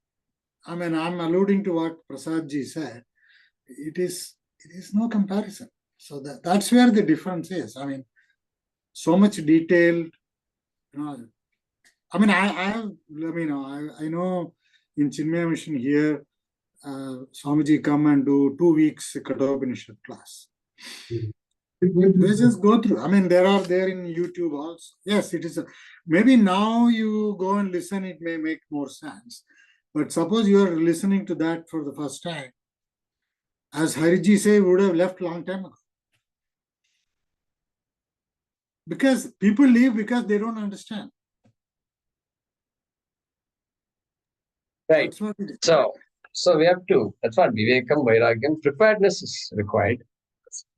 S5: I mean, I'm alluding to what Prasadji said. It is no comparison. So that's where the difference is. I mean, so much detailed. I mean, I know in Chinmaya Mission here, Swamiji come and do 2 weeks Kathopanishad class. They just go through. I mean, there in YouTube also. Yes, it is. Maybe now you go and listen, it may make more sense. But suppose you are listening to that for the first time, as Hariji say, would have left long time ago. Because people leave because they don't understand.
S2: Right. So we have to, that's what Vivekam, Vairagyam, preparedness is required.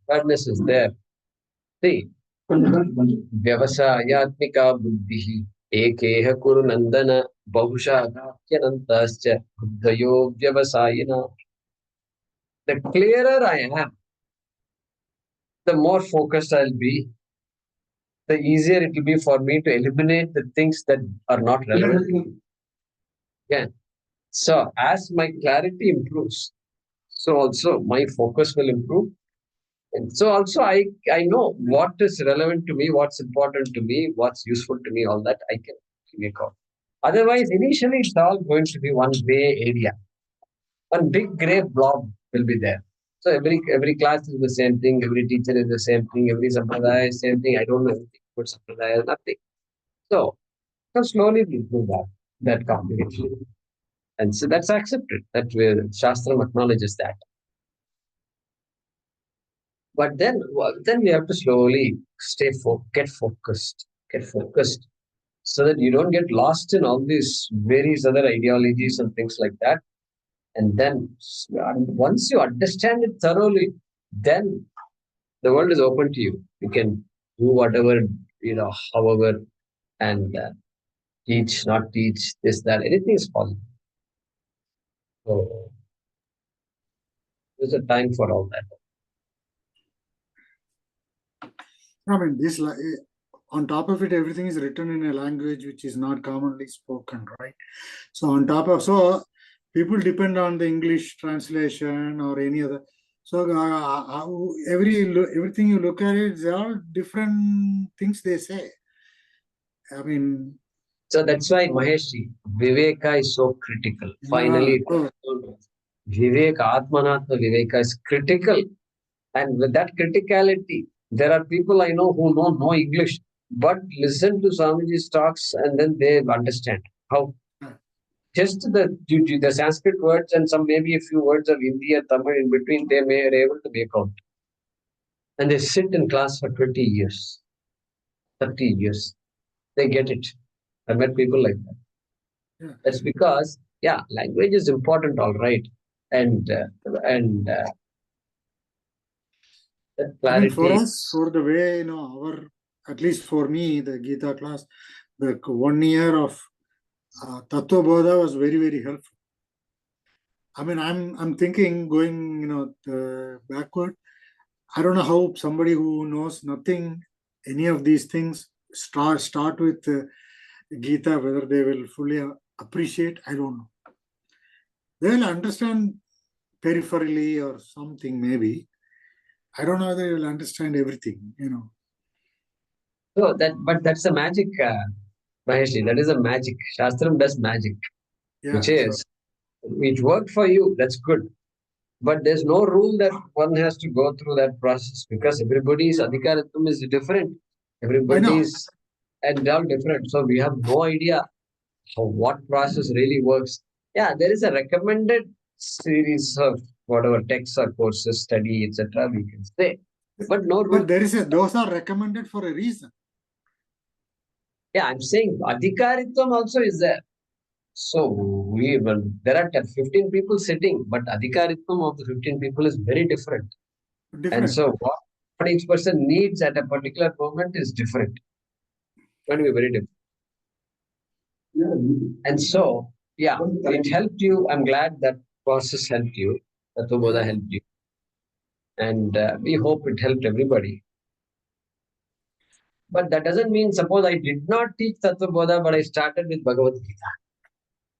S2: Preparedness is there. See, Vyavasayatmika buddhihi ekeha kuru nandana bahusha adhyanantascha buddhayo vyavasayina. The clearer I am, the more focused I'll be, the easier it will be for me to eliminate the things that are not relevant. Yeah. So as my clarity improves, so also my focus will improve. And so also I know what is relevant to me, what's important to me, what's useful to me, all that I can make out. Otherwise, initially it's all going to be one gray area. One big gray blob will be there. So every class is the same thing, every teacher is the same thing, every sampradaya is the same thing. I don't know anything about sampradaya, nothing. So slowly we improve that complication. And so that's accepted. That where Shastram acknowledges that. But then we have to slowly get focused, so that you don't get lost in all these various other ideologies and things like that. And then once you understand it thoroughly, then the world is open to you. You can do whatever, however, and teach, not teach, this, that, anything is possible. So there's a time for all that.
S5: I mean, on top of it, everything is written in a language which is not commonly spoken, right? So on top of, so people depend on the English translation or any other. So everything you look at it, they're all different things they say. I mean.
S2: So that's why Maheshji, Viveka is so critical. Finally, Viveka, Atmanatma Viveka is critical. And with that criticality, there are people I know who don't know English, but listen to Swamiji's talks and then they understand how just the Sanskrit words and some maybe a few words of Hindi or Tamil in between, they may are able to make out. And they sit in class for 20 years, 30 years. They get it. I met people like that.
S5: Yeah.
S2: That's because, language is important, all right. And
S5: I mean, for us, for the way, at least for me, the Gita class, the 1 year of Tattva Bodha was very, very helpful. I mean, I'm thinking going, backward. I don't know how somebody who knows nothing, any of these things, start with Gita, whether they will fully appreciate, I don't know. They will understand peripherally or something, maybe. I don't know whether they will understand everything,
S2: So but that's a magic, Maheshji. That is a magic. Shastram does magic, which is, it worked for you, that's good. But there's no rule that one has to go through that process because everybody's adhikaritvam is different. Everybody's and all different. So we have no idea what process really works. Yeah, there is a recommended series of whatever texts or courses, study, etc. we can say. But no rule.
S5: But those are recommended for a reason.
S2: Yeah, I'm saying adhikaritvam also is there. So there are 15 people sitting, but adhikaritvam of the 15 people is very different. And so what each person needs at a particular moment is different. Going to be very different. And so, it helped you. I'm glad that process helped you. Tattva Bodha helped you. And we hope it helped everybody. But that doesn't mean, suppose I did not teach Tattva Bodha, but I started with Bhagavad Gita.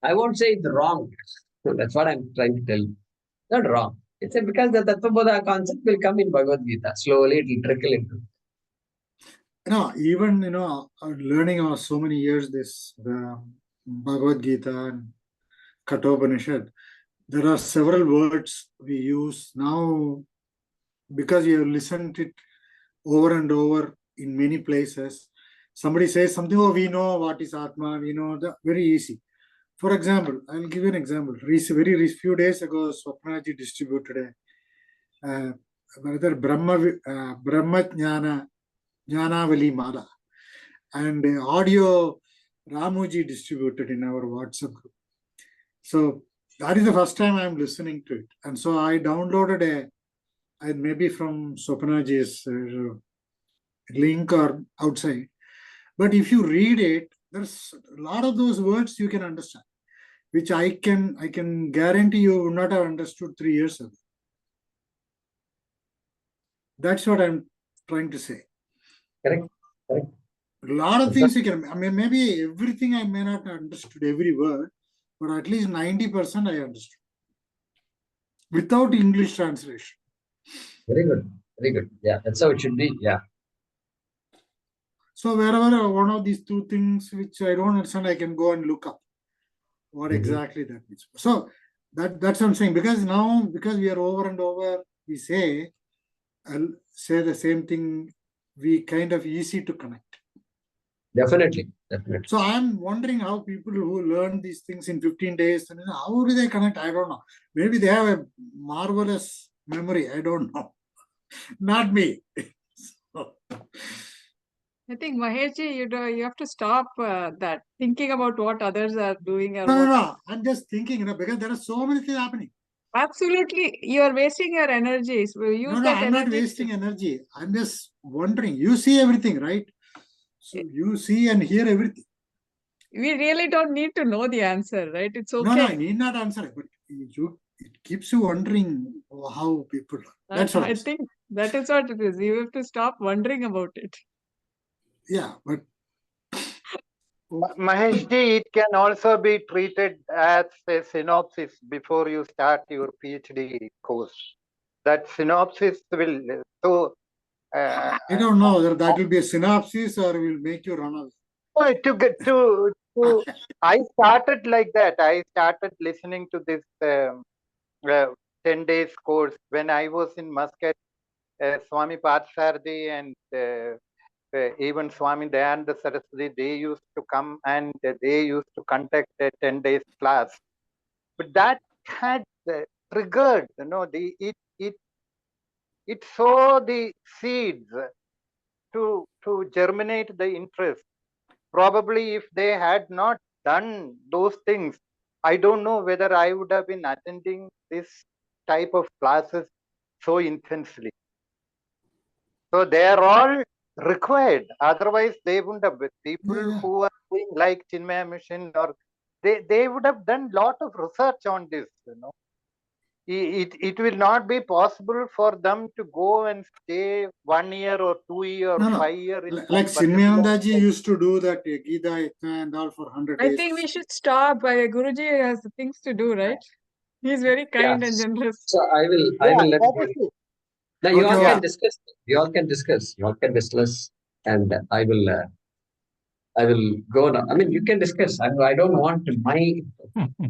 S2: I won't say it's wrong. That's what I'm trying to tell you. Not wrong. It's because the Tattva Bodha concept will come in Bhagavad Gita. Slowly it will trickle into.
S5: Even, learning so many years the Bhagavad Gita and Kathopanishad, there are several words we use now because you have listened to it over and over in many places. Somebody says something, we know what is Atma, we know, very easy. For example, I'll give you an example. Very few days ago, Swapnaji distributed Brahma Jnanavali Mala and audio Ramuji distributed in our WhatsApp group. So that is the first time I'm listening to it. And so I downloaded maybe from Swapnaji's link or outside. But if you read it, there's a lot of those words you can understand, which I can guarantee you would not have understood 3 years ago. That's what I'm trying to say.
S2: Correct.
S5: A lot of things you can, maybe everything I may not have understood every word, but at least 90% I understood without English translation.
S2: Very good. Very good. Yeah, that's how it should be. Yeah.
S5: So wherever one of these two things which I don't understand, I can go and look up what exactly that means. So that's what I'm saying. Because we are over and over, we say the same thing, we kind of easy to connect.
S2: Definitely, definitely.
S5: So I'm wondering how people who learn these things in 15 days, and how do they connect? I don't know. Maybe they have a marvelous memory. I don't know. Not me. So,
S7: I think Maheshji, you have to stop that thinking about what others are doing or
S5: no, no,
S7: what.
S5: no. I'm just thinking, because there are so many things happening.
S7: Absolutely, you are wasting your energies. Use
S5: No, no,
S7: that
S5: I'm not
S7: energy.
S5: wasting energy. I'm just wondering. You see everything, right? So you see and hear everything.
S7: We really don't need to know the answer, right? It's okay.
S5: No, no, I need not answer it, but it keeps you wondering how people are. That's what
S7: I think that is what it is. You have to stop wondering about it.
S5: Yeah, but
S1: Maheshji, it can also be treated as a synopsis before you start your PhD course. That synopsis will so.
S5: I don't know whether that will be a synopsis or will make you run away.
S1: To get to I started like that. I started listening to this 10 days course when I was in Muscat. Swami Parthsarthi and even Swami Dayananda Saraswati, they used to come and they used to conduct a 10 days class. But that had triggered, it sowed the seeds to germinate the interest. Probably if they had not done those things, I don't know whether I would have been attending this type of classes so intensely. So they are all required. Otherwise, they wouldn't have. People who are doing like Chinmaya Mission, or they would have done lot of research on this. It will not be possible for them to go and stay 1 year or 2 year or 5 year.
S5: Like Chinmayanandaji used to do that Gita Yajna and all for 100 days.
S7: I think we should stop. Guruji has things to do, right? He's very kind and generous.
S2: So I will let you. Now you all can discuss. You all can discuss. You all can discuss, and I will go now. I mean, you can discuss. I don't want my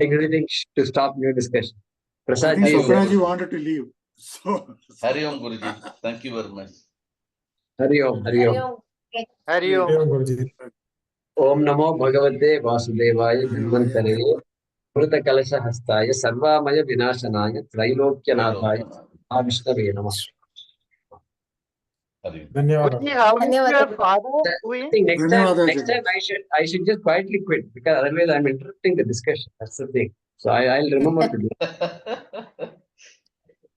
S2: everything to stop your discussion.
S5: I
S2: Prasad
S5: think
S2: ji is
S5: Swapnaji wanted to leave. So
S9: Hari Om Guruji. Thank you very much.
S2: Hari Om, Hari Om.
S1: Hari Om.
S2: Om Namo Bhagavate Vasudevaya Dhanvantare Mrita Kalasha Hastaya Sarvamaya Vinashanaya Trailokyanataya Avishnave Namah.
S1: Guruji, how is your father doing?
S2: I think next time I should just quietly quit, because otherwise I'm interrupting the discussion. That's the thing. So I'll remember to do it.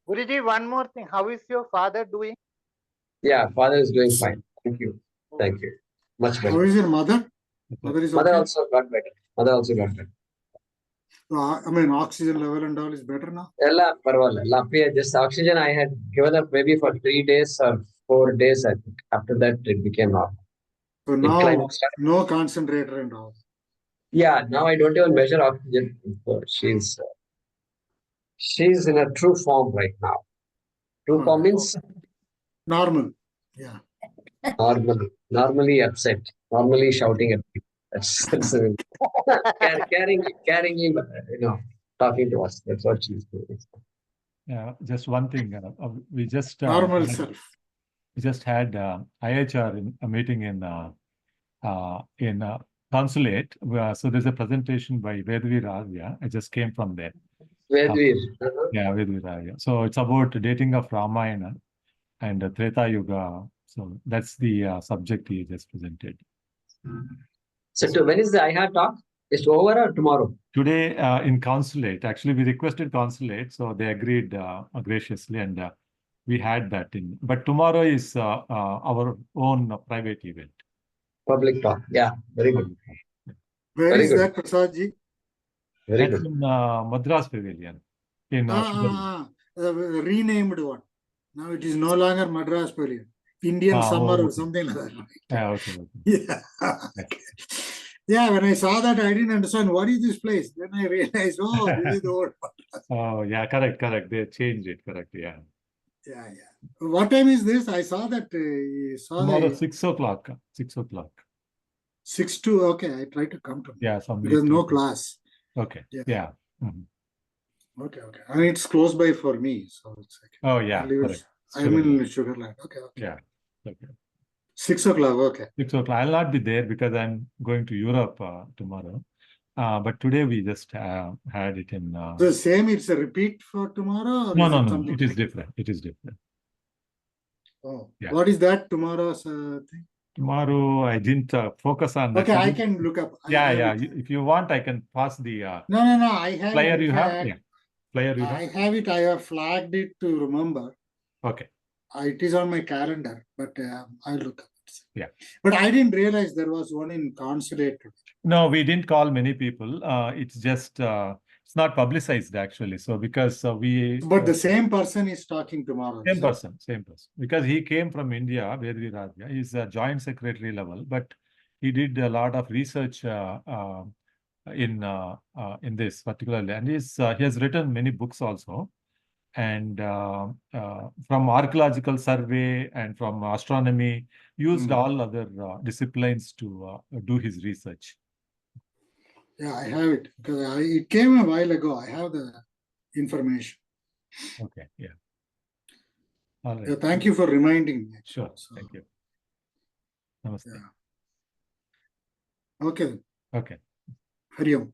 S1: Guruji, one more thing. How is your father doing?
S2: Yeah, father is doing fine. Thank you. Thank you. Much better.
S5: how is your mother? Mother is
S2: Mother
S5: okay?
S2: also got better. Mother also got better.
S5: So, I mean, oxygen level and all is better now?
S2: Ella parvala. Just oxygen I had given up maybe for 3 days or 4 days, I think. After that it became normal.
S5: So now no concentrator and all.
S2: Yeah, now I don't even measure oxygen. She's in a true form right now. True form means
S5: normal. Yeah.
S2: Normally upset. Normally shouting at people. That's carrying him, talking to us. That's what she's doing.
S6: Yeah, just one thing. We just
S5: normal self.
S6: We just had IHR in a meeting in consulate. So there's a presentation by Vedvir Arya. I just came from there.
S2: Vedvir.
S6: Yeah, Vedvir Arya. So it's about dating of Ramayana and Treta Yuga. So that's the subject he just presented.
S2: So when is the IHR talk? It's over or tomorrow?
S6: Today in consulate. Actually, we requested consulate, so they agreed graciously, and we had that in. But tomorrow is our own private event.
S2: Public talk. Yeah, very good.
S5: Where
S2: very
S5: is
S2: good.
S5: that, Prasadji?
S2: Very
S6: That's
S2: good.
S6: in Madras Pavilion. In
S5: the renamed one. Now it is no longer Madras Pavilion. Indian Summer or something like that.
S6: Yeah, okay.
S5: Yeah. Yeah, when I saw that, I didn't understand what is this place. Then I realized, oh, this is the old Madras.
S6: Oh, yeah, correct. They changed it, correct, yeah.
S5: Yeah. What time is this? I saw that.
S6: Tomorrow, 6 o'clock. 6 o'clock.
S5: 6 to, okay, I try to come to.
S6: Yeah,
S5: because no class.
S6: Okay, yeah.
S5: Okay. And it's close by for me. So it's okay.
S6: Oh, yeah, correct.
S5: I'm in Sugarland. Okay.
S6: Yeah, okay.
S5: 6 o'clock, okay.
S6: 6 o'clock. I'll not be there because I'm going to Europe tomorrow. But today we just had it in.
S5: The same, it's a repeat for tomorrow? Or
S6: No,
S5: is
S6: no,
S5: it
S6: no.
S5: something
S6: It is
S5: different?
S6: different. It is different.
S5: Oh,
S6: Yeah.
S5: what is that tomorrow's thing?
S6: Tomorrow I didn't focus on that.
S5: Okay, I can look up. I
S6: Yeah,
S5: have
S6: yeah.
S5: it.
S6: If you want, I can pass the
S5: No, I have
S6: flyer
S5: it.
S6: you
S5: In
S6: have.
S5: fact,
S6: Yeah, flyer you
S5: I
S6: have.
S5: have it. I have flagged it to remember.
S6: Okay.
S5: It is on my calendar, but I'll look up it.
S6: Yeah.
S5: But I didn't realize there was one in consulate.
S6: No, we didn't call many people. It's just it's not publicized actually. So because we.
S5: But the same person is talking tomorrow.
S6: Same person. Because he came from India, Vedvi Radhya. He's a joint secretary level, but he did a lot of research in this particularly, and he has written many books also, and from archaeological survey and from astronomy, used all other disciplines to do his research.
S5: Yeah, I have it because it came a while ago. I have the information.
S6: Okay, yeah. All right.
S5: Yeah, thank you for reminding me.
S6: Sure. Thank you. Namaste.
S5: Yeah. Okay.
S6: Okay.
S5: Hari Om.